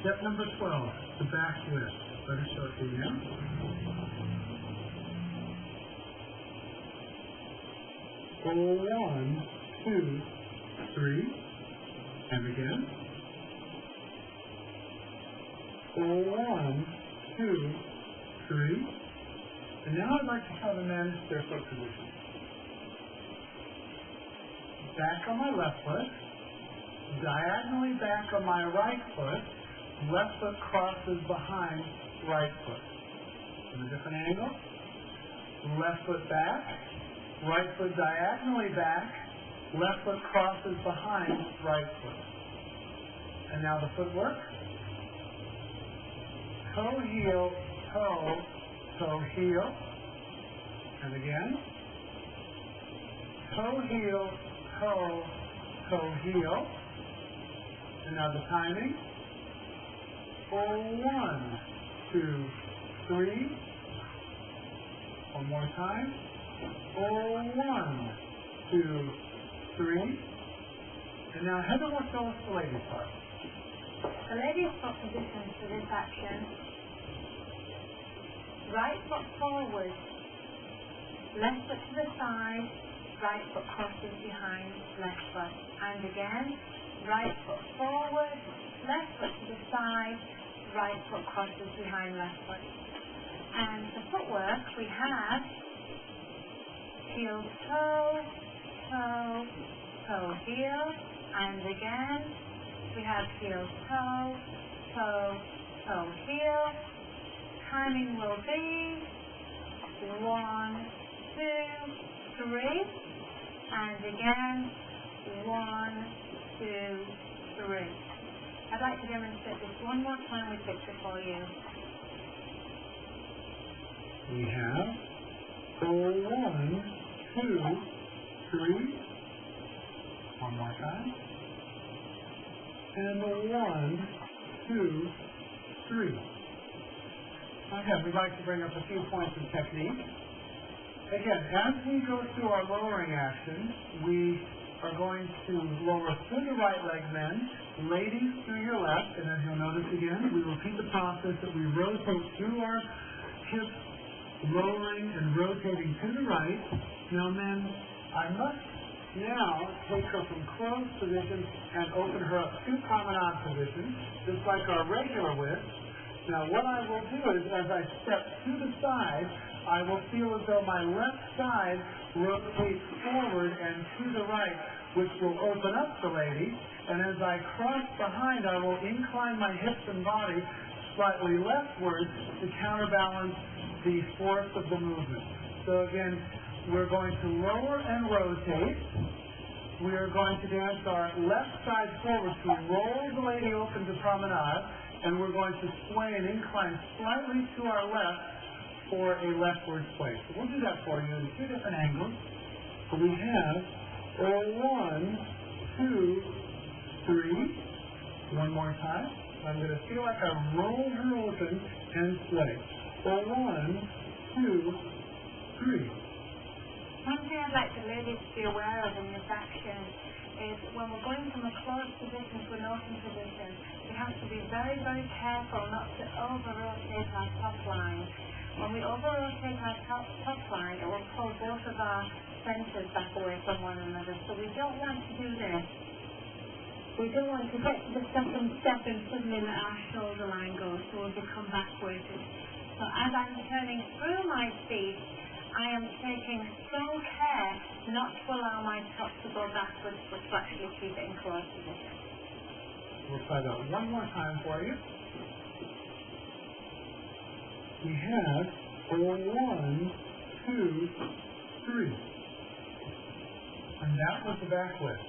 Step number 12, the back lift. Let us show it to you now. Go 1, 2, 3, and again. Go 1, 2, 3. And now I'd like to show the men their foot position. Back on my left foot, diagonally back on my right foot, left foot crosses behind right foot. From a different angle, left foot back, right foot diagonally back, left foot crosses behind right foot. And now the footwork. Toe, heel, toe, toe, heel. And again. Toe, heel, toe, toe, heel. And now the timing. 1, 2, 3. One more time. 1, 2, 3. And now Heather will show us the ladies' part. The ladies' foot position for this action. Right foot forward, left foot to the side, right foot crosses behind left foot. And again, right foot forward, left foot to the side, right foot crosses behind left foot. And the footwork, we have heel, toe, toe, toe, heel. And again, we have heel, toe, toe, toe, heel. Timing will be 1, 2, 3. And again, 1, 2, 3. I'd like to demonstrate this one more time with picture for you. We have 1, 2, 3. One more time. And 1, 2, 3. Okay, we'd like to bring up a few points of technique. Again, as we go through our lowering action, we are going to lower through the right leg, men, ladies through your left, and as you'll notice again, we repeat the process that we rotate through our hips, lowering and rotating to the right. Now, men, I must now take her from closed position and open her up to promenade position, just like our regular width. Now, what I will do is, as I step to the side, I will feel as though my left side rotates forward and to the right, which will open up the lady. And as I cross behind, I will incline my hips and body slightly leftward to counterbalance the force of the movement. So again, we're going to lower and rotate. We are going to dance our left side forward to roll the lady open to promenade. And we're going to sway and incline slightly to our left for a leftward sway. So we'll do that for you in two different angles. So we have 1, 2, 3. One more time. I'm going to feel like I roll her open and sway. 1, 2, 3. One thing I'd like the ladies to be aware of in this action is when we're going from a closed position to an open position, we have to be very, very careful not to over-rotate our top line. When we over-rotate our top line, it will pull both of our centers back away from one another. So we don't want to do this. We don't want to get to the second step and suddenly let our shoulder line go, so we'll become back-weighted. So as I'm turning through my feet, I am taking strong care not to allow my top to go backwards, but to actually keep it in closed position. We'll try that one more time for you. We have 1, 2, 3. And that was the back lift.